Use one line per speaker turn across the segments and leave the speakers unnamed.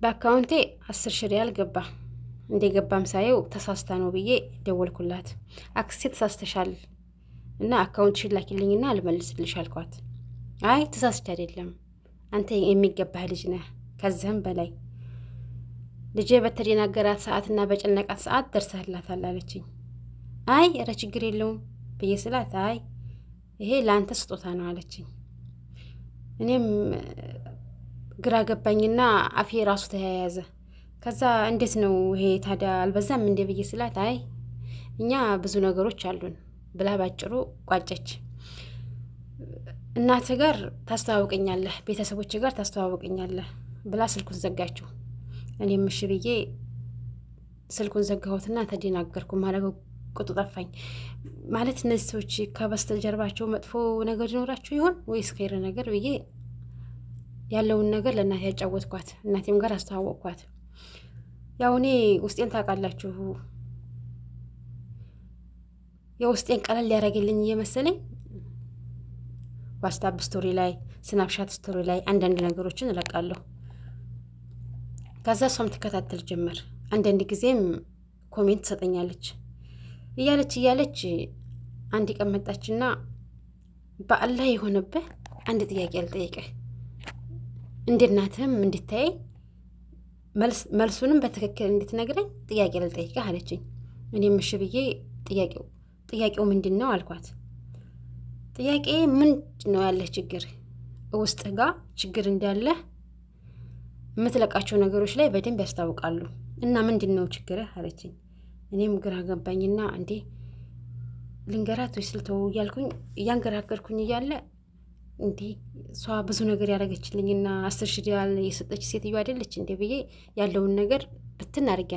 በአካውንቴ 10 ሺህ ሪያል ገባ። እንደገባም ሳየው ተሳስታ ነው ብዬ ደወልኩላት። አክስቴ ተሳስተሻል እና አካውንትሽን ላኪልኝና አልመልስልሽ አልኳት። አይ ተሳስቼ አይደለም፣ አንተ የሚገባህ ልጅ ነህ፣ ከዚህም በላይ ልጄ በተደናገራት ሰዓትና በጨነቃት ሰዓት ደርሰህላታል አለችኝ። አይ ኧረ ችግር የለውም ብዬ ስላት አይ ይሄ ለአንተ ስጦታ ነው አለችኝ። እኔም ግራ ገባኝና አፌ ራሱ ተያያዘ። ከዛ እንዴት ነው ይሄ ታዲያ አልበዛም እንዴ ብዬ ስላት አይ እኛ ብዙ ነገሮች አሉን ብላ ባጭሩ ቋጨች። እናት ጋር ታስተዋውቀኛለህ፣ ቤተሰቦች ጋር ታስተዋውቀኛለህ ብላ ስልኩን ዘጋችው። እኔም እሺ ብዬ ስልኩን ዘጋሁትና ተደናገርኩ። ማለገው ቁጡ ጠፋኝ። ማለት እነዚህ ሰዎች ከበስተጀርባቸው መጥፎ ነገር ይኖራቸው ይሆን ወይስ ኸይር ነገር ብዬ ያለውን ነገር ለእናቴ ያጫወትኳት፣ እናቴም ጋር አስተዋወቅኳት። ያው እኔ ውስጤን ታውቃላችሁ፣ የውስጤን ቀለል ሊያደርግልኝ እየመሰለኝ ዋትስአፕ ስቶሪ ላይ፣ ስናፕሻት ስቶሪ ላይ አንዳንድ ነገሮችን እለቃለሁ። ከዛ እሷም ትከታተል ጀመር። አንዳንድ ጊዜም ኮሜንት ትሰጠኛለች። እያለች አንድ ቀን መጣችና በአላህ የሆነብህ አንድ ጥያቄ ልጠይቅህ፣ እንደ እናትህም እንድታየኝ መልሱንም በትክክል እንድትነግረኝ ጥያቄ ልጠይቅህ አለችኝ። እኔም እሺ ብዬ ጥያቄው ምንድን ነው አልኳት። ጥያቄ ምንድን ነው ያለህ ችግር፣ ውስጥህ ጋር ችግር እንዳለህ የምትለቃቸው ነገሮች ላይ በደንብ ያስታውቃሉ እና ምንድን ነው ችግርህ አለችኝ። እኔም ግራ ገባኝና እንዴ ልንገራት ወይ ስልተው እያልኩኝ እያንገራገርኩኝ እያለ እንዴ እሷ ብዙ ነገር ያደረገችልኝና 10 ሺህ ሪያል የሰጠች ሴትዮ አይደለች እንዴ ብዬ ያለውን ነገር ብትን አድርጌ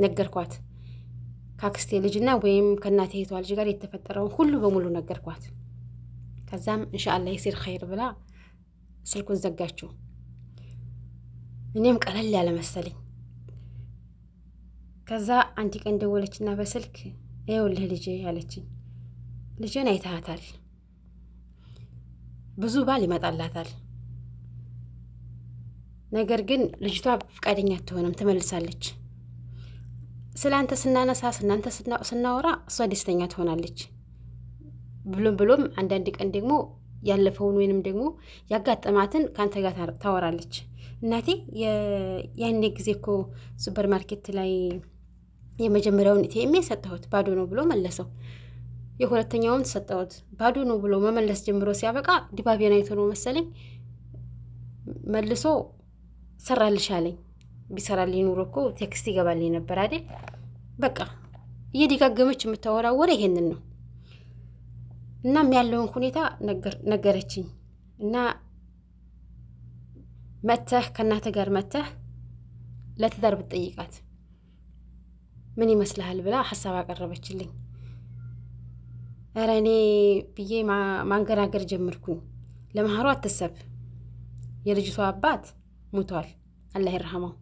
ነገርኳት። ከአክስቴ ልጅና ወይም ከእናቴ እህቷ ልጅ ጋር የተፈጠረውን ሁሉ በሙሉ ነገርኳት። ከዛም ኢንሻአላህ ይሲር ኸይር ብላ ስልኩን ዘጋችው። እኔም ቀለል ያለ መሰለኝ። ከዛ አንድ ቀን ደወለችና በስልክ ይኸውልህ ልጄ ያለችኝ፣ ልጄን አይተሃታል፣ ብዙ ባል ይመጣላታል፣ ነገር ግን ልጅቷ ፈቃደኛ አትሆንም፣ ትመልሳለች። ስለ አንተ ስናነሳ ስናንተ ስናወራ እሷ ደስተኛ ትሆናለች። ብሎም አንዳንድ ቀን ደግሞ ያለፈውን ወይንም ደግሞ ያጋጠማትን ከአንተ ጋር ታወራለች። እናቴ ያኔ ጊዜ እኮ ሱፐር ማርኬት ላይ የመጀመሪያውን ኢቲኤም ሰጠሁት ባዶ ነው ብሎ መለሰው። የሁለተኛውን ሰጠሁት ባዶ ነው ብሎ መመለስ ጀምሮ ሲያበቃ ድባቤን አይቶ ነው መሰለኝ መልሶ ሰራልሽ አለኝ። ቢሰራልኝ ኑሮ እኮ ቴክስት ይገባልኝ ነበር አይደል? በቃ እየደጋገመች የምታወራው ወሬ ይሄንን ነው። እናም ያለውን ሁኔታ ነገረችኝ እና ከእናትህ ጋር መተህ ለትዳር ብትጠይቃት ምን ይመስልሃል ብላ ሀሳብ አቀረበችልኝ። ኧረ እኔ ብዬ ማንገራገር ጀመርኩኝ። ለመሀሩ አትሰብ፣ የልጅቷ አባት ሙቷል፣ አላህ ይርሐመው።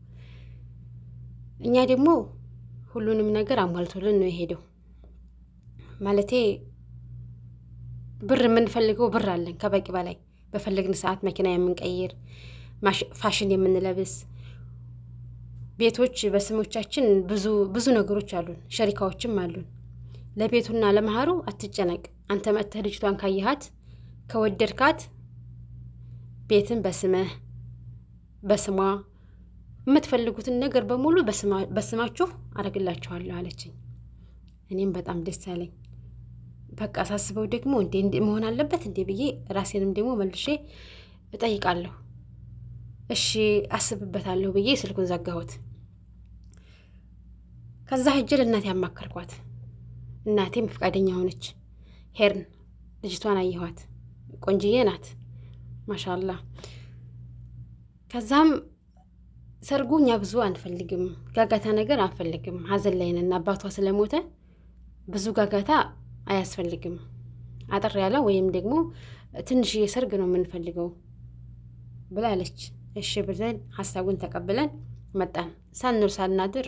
እኛ ደግሞ ሁሉንም ነገር አሟልቶልን ነው የሄደው። ማለቴ ብር የምንፈልገው ብር አለን ከበቂ በላይ፣ በፈለግን ሰዓት መኪና የምንቀይር፣ ፋሽን የምንለብስ፣ ቤቶች በስሞቻችን ብዙ ነገሮች አሉን፣ ሸሪካዎችም አሉን። ለቤቱና ለመሀሩ አትጨነቅ። አንተ መጥተህ ልጅቷን ካየሃት ከወደድካት ቤትን በስሟ የምትፈልጉትን ነገር በሙሉ በስማችሁ አረግላችኋለሁ አለችኝ። እኔም በጣም ደስ አለኝ። በቃ ሳስበው ደግሞ እንዴ መሆን አለበት እንዴ ብዬ ራሴንም ደግሞ መልሼ እጠይቃለሁ። እሺ አስብበታለሁ ብዬ ስልኩን ዘጋሁት። ከዛ ሂጅ ለእናቴ አማከርኳት። እናቴም ፈቃደኛ ሆነች። ሄርን ልጅቷን አየኋት፣ ቆንጅዬ ናት ማሻአላህ። ከዛም ሰርጉ እኛ ብዙ አንፈልግም፣ ጋጋታ ነገር አንፈልግም፣ ሀዘን ላይ ነን። አባቷ ስለሞተ ብዙ ጋጋታ አያስፈልግም፣ አጠር ያለ ወይም ደግሞ ትንሽዬ ሰርግ ነው የምንፈልገው ብላለች። እሺ ብለን ሀሳቡን ተቀብለን መጣን። ሳንኖር ሳናድር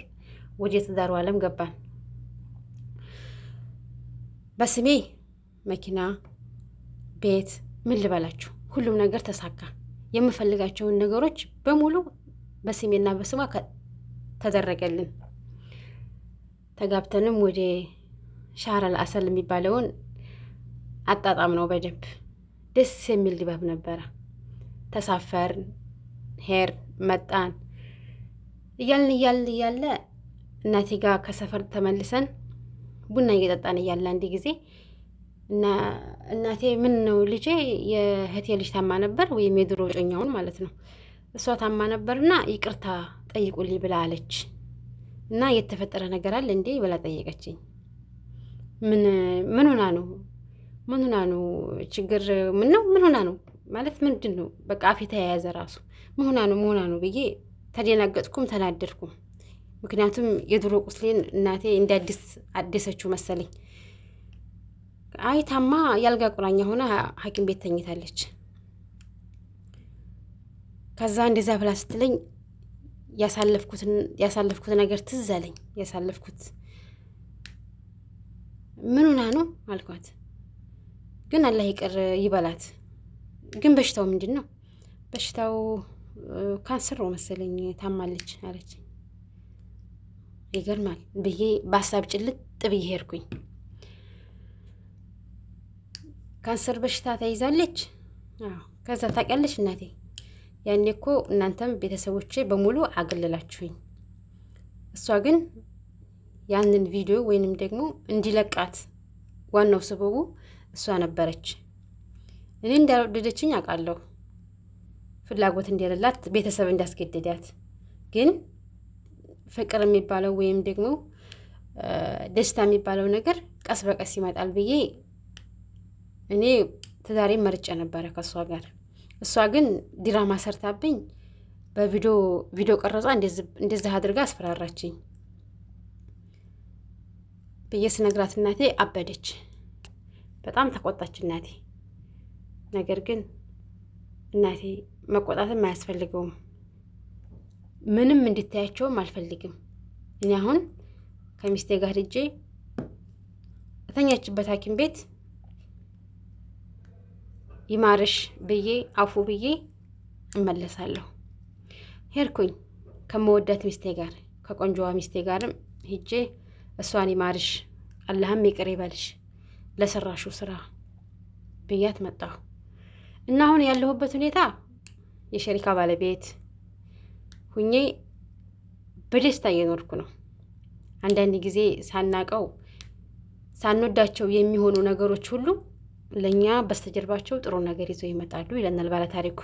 ወደ ትዳሩ ዓለም ገባን። በስሜ መኪና፣ ቤት፣ ምን ልበላችሁ ሁሉም ነገር ተሳካ። የምፈልጋቸውን ነገሮች በሙሉ በስሜና በስሟ ተደረገልን። ተጋብተንም ወደ ሻህረል አሰል የሚባለውን አጣጣም ነው በደንብ ደስ የሚል ድባብ ነበረ። ተሳፈርን፣ ሄር መጣን እያልን እያለ እናቴ ጋር ከሰፈር ተመልሰን ቡና እየጠጣን እያለ አንድ ጊዜ እና እናቴ ምን ነው ልጄ የእህቴ ልጅ ታማ ነበር፣ ወይም የድሮ ጮኛውን ማለት ነው። እሷ ታማ ነበርና ይቅርታ ጠይቁልኝ ብላ አለች። እና የተፈጠረ ነገር አለ እንዴ ብላ ጠየቀችኝ። ምን ሆና ነው? ምን ሆና ነው? ችግር ምን ነው? ምን ሆና ነው ማለት ምንድን ነው? በቃ አፌ ተያያዘ ራሱ። ምን ሆና ነው? ምን ሆና ነው ብዬ ተደናገጥኩም ተናደድኩም። ምክንያቱም የድሮ ቁስሌን እናቴ እንደ አዲስ አደሰችው መሰለኝ። አይ ታማ ያልጋ ቁራኛ ሆና ሐኪም ቤት ተኝታለች። ከዛ እንደዛ ብላ ስትለኝ ያሳለፍኩት ነገር ትዝ አለኝ። ያሳለፍኩት ምን ሆና ነው አልኳት። ግን አላህ ይቅር ይበላት። ግን በሽታው ምንድን ነው? በሽታው ካንሰር ነው መሰለኝ ታማለች አለች። ይገርማል ብዬ በሀሳብ ጭልጥ ብዬ ሄድኩኝ። ካንሰር በሽታ ተይዛለች? አዎ። ከዛ ታውቂያለሽ እናቴ ያኔ እኮ እናንተም ቤተሰቦቼ በሙሉ አገለላችሁኝ። እሷ ግን ያንን ቪዲዮ ወይንም ደግሞ እንዲለቃት ዋናው ሰበቡ እሷ ነበረች። እኔ እንዳልወደደችኝ አውቃለሁ፣ ፍላጎት እንደሌላት ቤተሰብ እንዳስገደዳት። ግን ፍቅር የሚባለው ወይም ደግሞ ደስታ የሚባለው ነገር ቀስ በቀስ ይመጣል ብዬ እኔ ትዳሬን መርጬ ነበረ ከእሷ ጋር። እሷ ግን ዲራማ ሰርታብኝ በቪዲዮ ቀረጻ እንደዚህ አድርጋ አስፈራራችኝ ብዬ ስነግራት እናቴ አበደች። በጣም ተቆጣች እናቴ። ነገር ግን እናቴ መቆጣትም አያስፈልገውም፣ ምንም እንድታያቸውም አልፈልግም። እኔ አሁን ከሚስቴ ጋር ሄጄ እተኛችበት ሐኪም ቤት ይማርሽ ብዬ አፉ ብዬ እመለሳለሁ። ሄድኩኝ ከመወዳት ሚስቴ ጋር ከቆንጆዋ ሚስቴ ጋርም ሄጄ እሷን ይማርሽ አላህም ይቅር ይበልሽ ለሰራሹ ስራ ብያት መጣሁ። እና አሁን ያለሁበት ሁኔታ የሸሪካ ባለቤት ሁኜ በደስታ እየኖርኩ ነው። አንዳንድ ጊዜ ሳናቀው ሳንወዳቸው የሚሆኑ ነገሮች ሁሉ ለኛ በስተጀርባቸው ጥሩ ነገር ይዘው ይመጣሉ ይለናል ባለ ታሪኩ።